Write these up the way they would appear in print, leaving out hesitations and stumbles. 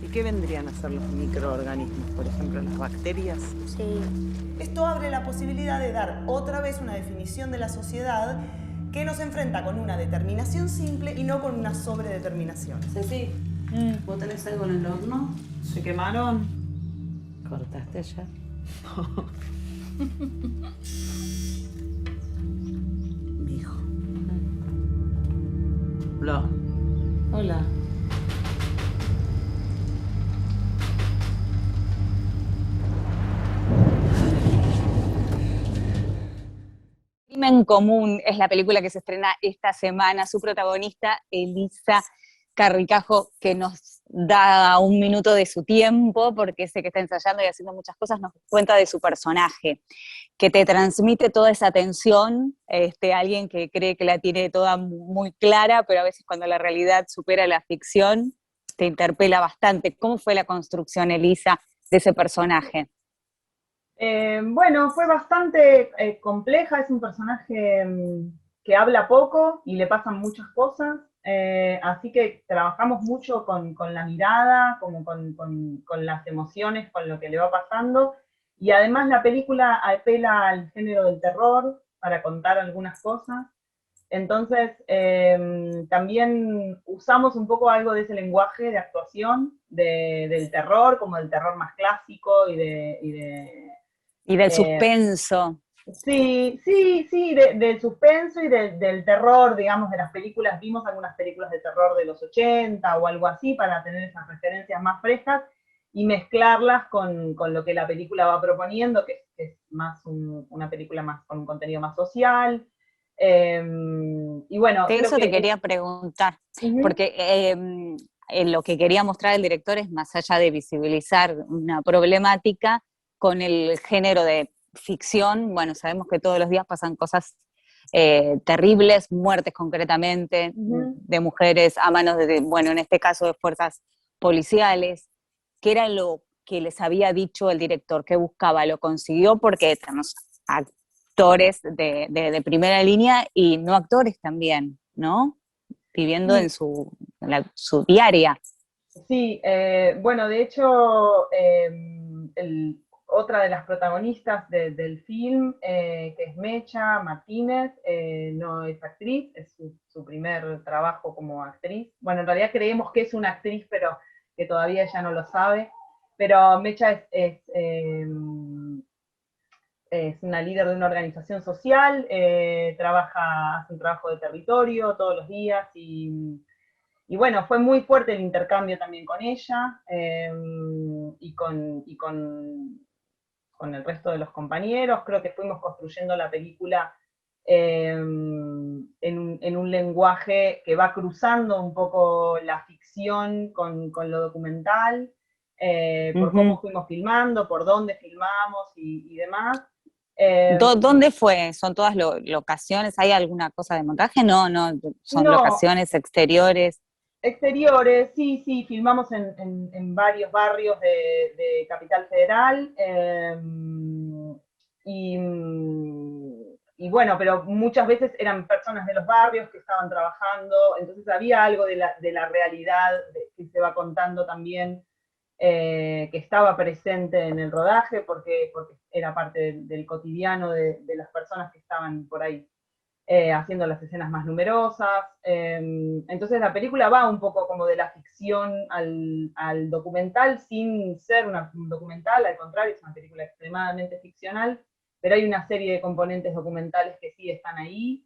¿Y qué vendrían a ser los microorganismos? Por ejemplo, las bacterias. Sí. Esto abre la posibilidad de dar otra vez una definición de la sociedad que nos enfrenta con una determinación simple y no con una sobredeterminación. Ceci, ¿vos tenés algo en el horno? ¿Se quemaron? ¿Cortaste ya? Mi hijo. Hola. Hola. Crimen Común es la película que se estrena esta semana. Su protagonista, Elisa Carricajo, que nos da un minuto de su tiempo, porque sé que está ensayando y haciendo muchas cosas, nos cuenta de su personaje, que te transmite toda esa tensión, alguien que cree que la tiene toda muy clara, pero a veces cuando la realidad supera la ficción, te interpela bastante. ¿Cómo fue la construcción, Elisa, de ese personaje? Bueno, fue bastante compleja, es un personaje que habla poco y le pasan muchas cosas, así que trabajamos mucho con la mirada, como con las emociones, con lo que le va pasando, y además la película apela al género del terror para contar algunas cosas, entonces también usamos un poco algo de ese lenguaje de actuación, del terror, como del terror más clásico Y del suspenso. Sí, sí, sí, del suspenso y del terror, digamos, de las películas. Vimos algunas películas de terror de los 80 o algo así para tener esas referencias más frescas y mezclarlas con lo que la película va proponiendo, que es más una película más con un contenido más social. Y bueno, De creo eso te que... quería preguntar, Uh-huh. porque lo que quería mostrar el director es más allá de visibilizar una problemática con el género de ficción. Bueno, sabemos que todos los días pasan cosas terribles, muertes concretamente, Uh-huh. de mujeres a manos de, bueno, en este caso de fuerzas policiales. ¿Qué era lo que les había dicho el director? ¿Qué buscaba? ¿Lo consiguió? Porque tenemos actores de primera línea y no actores también, ¿no? Viviendo en Sí, su diaria. sí, bueno, de hecho, otra de las protagonistas del film, que es Mecha Martínez, no es actriz, es su primer trabajo como actriz. Bueno, en realidad creemos que es una actriz, pero que todavía ella no lo sabe. Pero Mecha es una líder de una organización social, hace un trabajo de territorio todos los días y bueno, fue muy fuerte el intercambio también con ella con el resto de los compañeros. Creo que fuimos construyendo la película en un lenguaje que va cruzando un poco la ficción con lo documental, por cómo fuimos filmando, por dónde filmamos y demás. ¿Dónde fue? ¿Son todas locaciones? ¿Hay alguna cosa de montaje? No, no, son No, locaciones exteriores. exteriores, sí, sí, filmamos en varios barrios de Capital Federal. Y, y bueno, pero muchas veces eran personas de los barrios que estaban trabajando, entonces había algo de la realidad que se va contando también, que estaba presente en el rodaje, porque era parte del cotidiano de las personas que estaban por ahí haciendo las escenas más numerosas. Entonces la película va un poco como de la ficción al documental sin ser un documental, al contrario, es una película extremadamente ficcional, pero hay una serie de componentes documentales que sí están ahí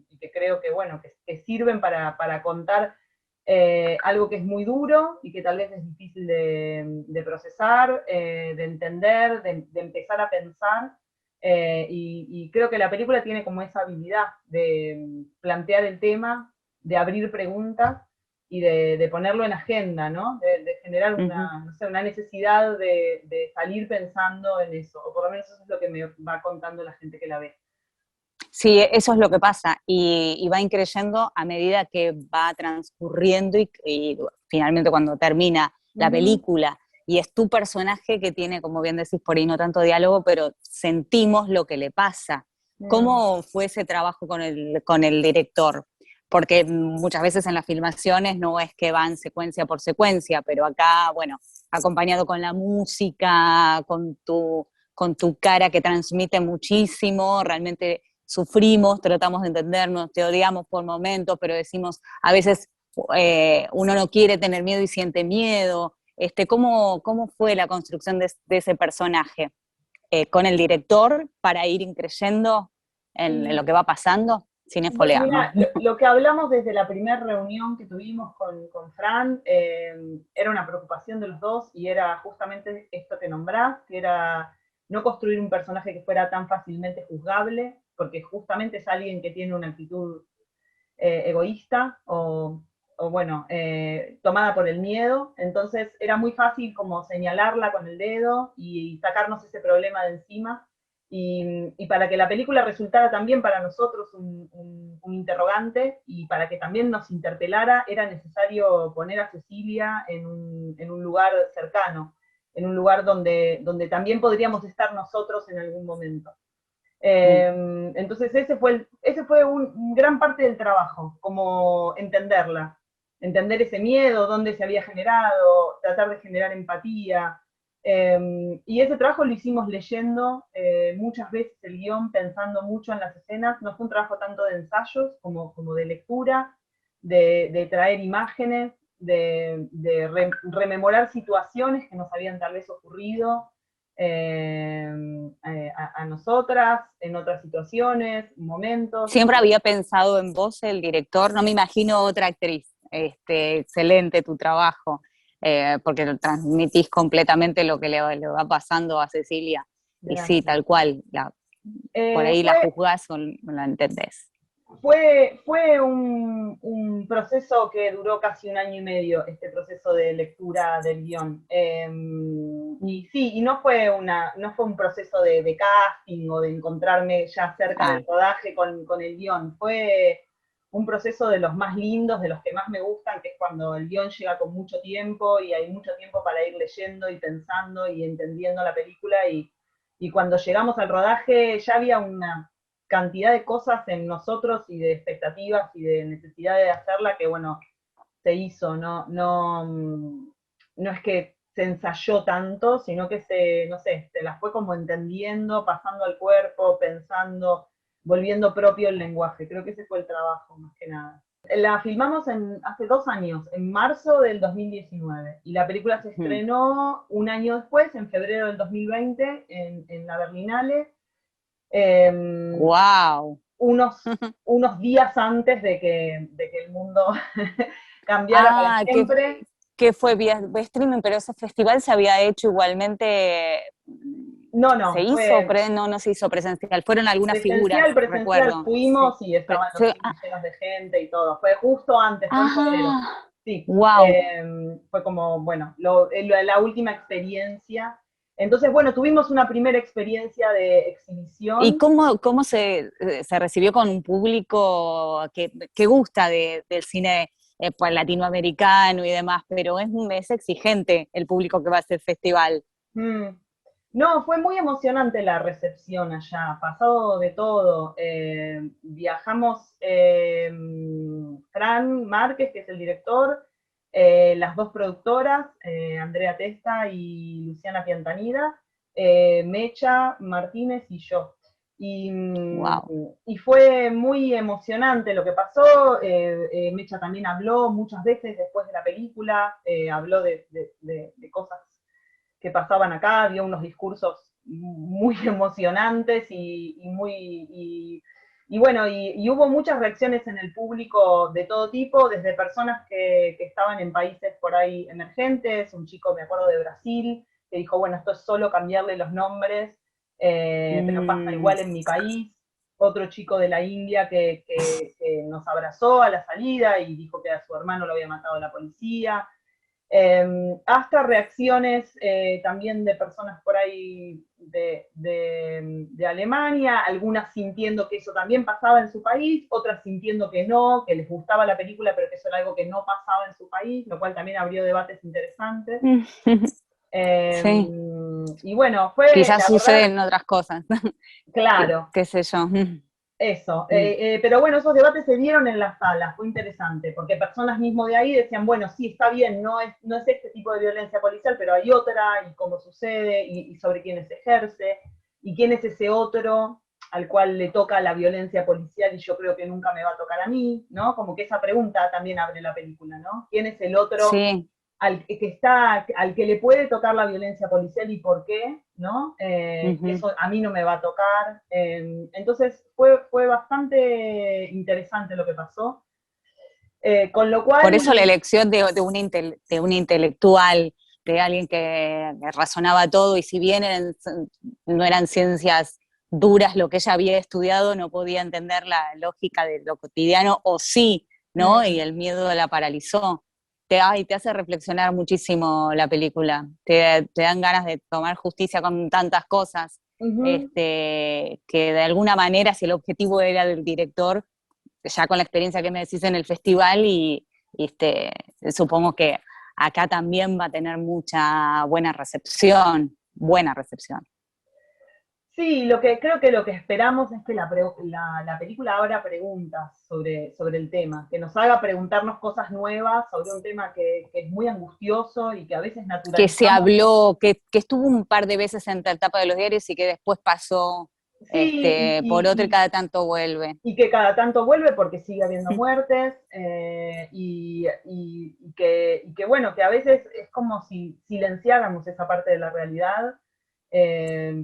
y que creo que, bueno, que sirven para contar algo que es muy duro y que tal vez es difícil de procesar, de entender, de empezar a pensar. Y creo que la película tiene como esa habilidad de plantear el tema, de abrir preguntas y de ponerlo en agenda, ¿no? De generar no sé, una necesidad de salir pensando en eso, o por lo menos eso es lo que me va contando la gente que la ve. Sí, eso es lo que pasa, y va increyendo a medida que va transcurriendo y finalmente cuando termina la Uh-huh. película, y es tu personaje que tiene, como bien decís, por ahí no tanto diálogo, pero sentimos lo que le pasa. Mm. ¿Cómo fue ese trabajo con el director? porque muchas veces en las filmaciones no es que van secuencia por secuencia, pero acá, bueno, acompañado con la música, con tu cara que transmite muchísimo, realmente sufrimos, tratamos de entendernos, te odiamos por momentos, pero decimos, a veces uno no quiere tener miedo y siente miedo. ¿Cómo fue la construcción de ese personaje? ¿Con el director para ir creyendo en lo que va pasando? Sin Bueno, espolear, ¿no? mira, lo que hablamos desde la primera reunión que tuvimos con Fran era una preocupación de los dos y era justamente esto que nombrás, que era no construir un personaje que fuera tan fácilmente juzgable, porque justamente es alguien que tiene una actitud egoísta o bueno, tomada por el miedo, entonces era muy fácil como señalarla con el dedo y sacarnos ese problema de encima. Y para que la película resultara también para nosotros un interrogante y para que también nos interpelara, era necesario poner a Cecilia en un lugar cercano, en un lugar donde también podríamos estar nosotros en algún momento. Entonces ese fue un gran parte del trabajo, como entenderla, entender ese miedo, dónde se había generado, tratar de generar empatía. Y ese trabajo lo hicimos leyendo muchas veces el guión, pensando mucho en las escenas. No fue un trabajo tanto de ensayos como de lectura, de traer imágenes, de rememorar situaciones que nos habían tal vez ocurrido a nosotras, en otras situaciones, momentos. Siempre había pensado en vos el director, no me imagino otra actriz. Excelente tu trabajo, porque lo transmitís completamente lo que le va pasando a Cecilia. Gracias. Y sí, tal cual, por ahí la juzgás o no la entendés. Fue un proceso que duró casi 1 año y medio, este proceso de lectura del guión. Y sí, y no fue un proceso de casting o de encontrarme ya cerca del rodaje con el guión. Fue un proceso de los más lindos, de los que más me gustan, que es cuando el guión llega con mucho tiempo y hay mucho tiempo para ir leyendo y pensando y entendiendo la película. Y cuando llegamos al rodaje ya había una cantidad de cosas en nosotros y de expectativas y de necesidad de hacerla que, bueno, se hizo, no es que se ensayó tanto, sino que se las fue como entendiendo, pasando al cuerpo, pensando, volviendo propio el lenguaje. Creo que ese fue el trabajo, más que nada. La filmamos hace 2 años, en marzo del 2019, y la película se estrenó 1 año después, en febrero del 2020, en la Berlinale. ¡Wow! Unos días antes de que el mundo cambiara para siempre. Que fue vía streaming, pero ese festival se había hecho igualmente. No. No se hizo presencial, fueron algunas figuras, Presencial, recuerdo. fuimos y estaban los cines llenos de gente y todo. Fue justo antes, fue en febrero. Sí. Wow. Fue como, bueno, la última experiencia. Entonces, bueno, tuvimos una primera experiencia de exhibición. ¿Y cómo se recibió con un público que gusta del cine pues, latinoamericano y demás, pero es exigente el público que va a hacer festival? No, fue muy emocionante la recepción allá, pasado de todo. Viajamos Fran Márquez, que es el director, las 2 productoras, Andrea Testa y Luciana Piantanida, Mecha Martínez y yo. Y fue muy emocionante lo que pasó. Mecha también habló muchas veces después de la película, habló de cosas que pasaban acá, dio unos discursos muy emocionantes y hubo muchas reacciones en el público de todo tipo, desde personas que estaban en países por ahí emergentes, un chico, me acuerdo, de Brasil, que dijo, bueno, esto es solo cambiarle los nombres, pero pasa igual en mi país. Otro chico de la India que nos abrazó a la salida y dijo que a su hermano lo había matado la policía. Hasta reacciones también de personas por ahí de Alemania, algunas sintiendo que eso también pasaba en su país, otras sintiendo que no, que les gustaba la película, pero que eso era algo que no pasaba en su país, lo cual también abrió debates interesantes. Sí. Y bueno, fue... Quizás suceden otras cosas. Claro. ¿Qué sé yo? Eso, pero bueno, esos debates se dieron en las salas, fue interesante, porque personas mismo de ahí decían, bueno, sí, está bien, no es este tipo de violencia policial, pero hay otra, y cómo sucede, y sobre quiénes se ejerce, y quién es ese otro al cual le toca la violencia policial y yo creo que nunca me va a tocar a mí, ¿no? Como que esa pregunta también abre la película, ¿no? ¿Quién es el otro Sí, al que le puede tocar la violencia policial y por qué, ¿no? Que eso a mí no me va a tocar. Entonces fue bastante interesante lo que pasó. Con lo cual... por eso la elección de un intelectual, de alguien que razonaba todo, y si bien no eran ciencias duras lo que ella había estudiado, no podía entender la lógica de lo cotidiano, o sí, ¿no? Y el miedo la paralizó. Te hace reflexionar muchísimo la película, te dan ganas de tomar justicia con tantas cosas, que de alguna manera, si el objetivo era del director, ya con la experiencia que me decís en el festival, y supongo que acá también va a tener mucha buena recepción, buena recepción. Sí, creo que lo que esperamos es que la película abra preguntas sobre el tema, que nos haga preguntarnos cosas nuevas sobre un tema que es muy angustioso y que a veces naturalizamos. Que se habló, que estuvo un par de veces en la tapa de los diarios y que después pasó por otro y cada tanto vuelve. Y que cada tanto vuelve porque sigue habiendo muertes, y que bueno, que a veces es como si silenciáramos esa parte de la realidad,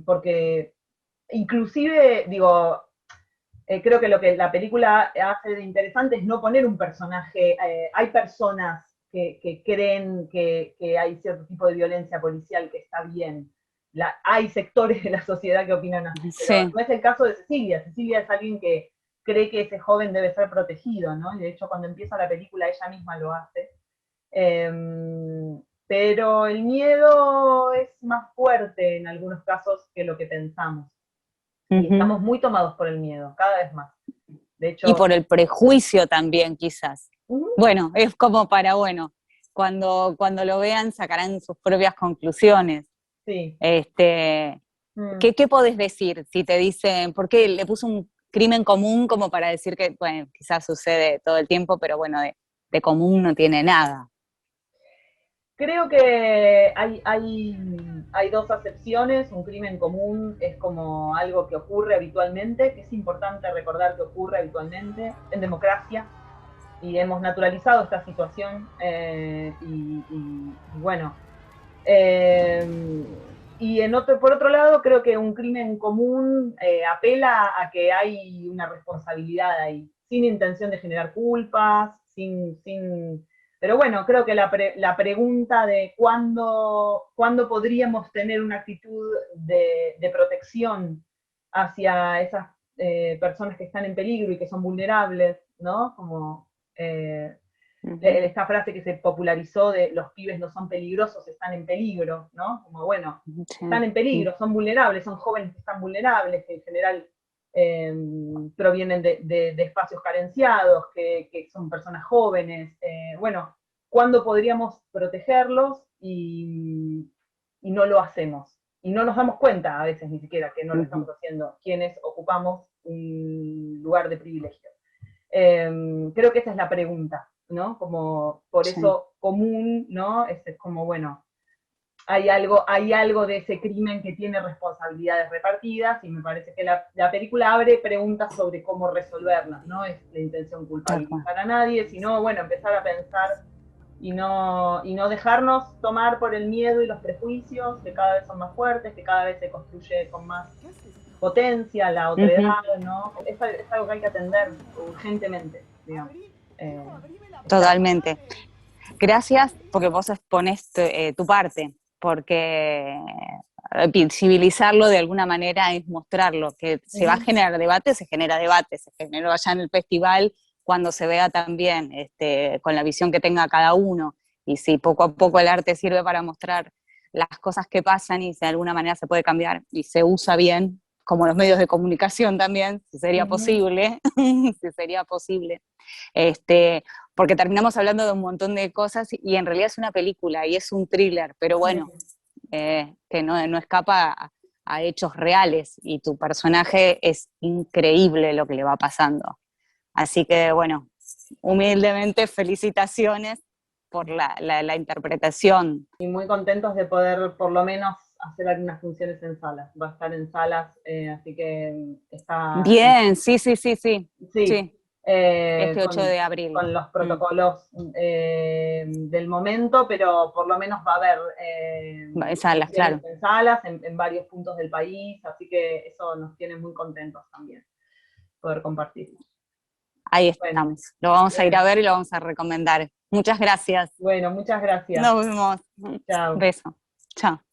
porque inclusive, digo, creo que lo que la película hace de interesante es no poner un personaje, hay personas que creen que hay cierto tipo de violencia policial que está bien, hay sectores de la sociedad que opinan así, pero no es el caso de Cecilia. Cecilia es alguien que cree que ese joven debe ser protegido, ¿no? Y de hecho cuando empieza la película ella misma lo hace. Pero el miedo es más fuerte en algunos casos que lo que pensamos. Y estamos muy tomados por el miedo, cada vez más. De hecho, y por el prejuicio también, quizás. Bueno, es como cuando lo vean sacarán sus propias conclusiones. Sí. ¿Qué podés decir si te dicen, porque le puso un crimen común como para decir que, bueno, quizás sucede todo el tiempo, pero bueno, de común no tiene nada? Creo que hay dos acepciones. Un crimen común es como algo que ocurre habitualmente, que es importante recordar que ocurre habitualmente en democracia, y hemos naturalizado esta situación, y bueno. Y por otro lado, creo que un crimen común apela a que hay una responsabilidad ahí, sin intención de generar culpas, pero bueno, creo que la pregunta de cuándo podríamos tener una actitud de protección hacia esas personas que están en peligro y que son vulnerables, ¿no? Como esta frase que se popularizó de los pibes no son peligrosos, están en peligro, ¿no? Como bueno, están en peligro, son vulnerables, son jóvenes que están vulnerables, que en general provienen de espacios carenciados, que son personas jóvenes. Bueno, ¿cuándo podríamos protegerlos? Y no lo hacemos. Y no nos damos cuenta a veces ni siquiera que no lo estamos haciendo, quienes ocupamos un lugar de privilegio. Creo que esa es la pregunta, ¿no? Como por eso común, ¿no? Es como, bueno, hay algo de ese crimen que tiene responsabilidades repartidas, y me parece que la película abre preguntas sobre cómo resolverlas. No es la intención culpabilizar a nadie, sino, bueno, empezar a pensar y no dejarnos tomar por el miedo y los prejuicios, que cada vez son más fuertes, que cada vez se construye con más potencia la otredad, ¿no? Es algo que hay que atender urgentemente, digamos. Totalmente. Gracias porque vos exponés tu parte, porque visibilizarlo de alguna manera es mostrarlo, que se va a generar debate, se genera debate, se generó allá en el festival, cuando se vea también con la visión que tenga cada uno, y si poco a poco el arte sirve para mostrar las cosas que pasan y si de alguna manera se puede cambiar y se usa bien, como los medios de comunicación también, si sería posible, si sería posible, porque terminamos hablando de un montón de cosas y en realidad es una película y es un thriller, pero bueno, que no escapa a hechos reales, y tu personaje es increíble lo que le va pasando. Así que, bueno, humildemente felicitaciones por la interpretación. Y muy contentos de poder por lo menos hacer algunas funciones en salas. Va a estar en salas, así que está... Bien, sí, sí, sí, sí. Sí, Sí. Este 8 de abril. Con los protocolos del momento, pero por lo menos va a haber En salas, claro. en salas, en varios puntos del país, así que eso nos tiene muy contentos también, poder compartirlo. Ahí Bueno, estamos. Lo vamos a ir a ver y lo vamos a recomendar. Muchas gracias. bueno, muchas gracias. Nos vemos. Chao. Beso. Chao.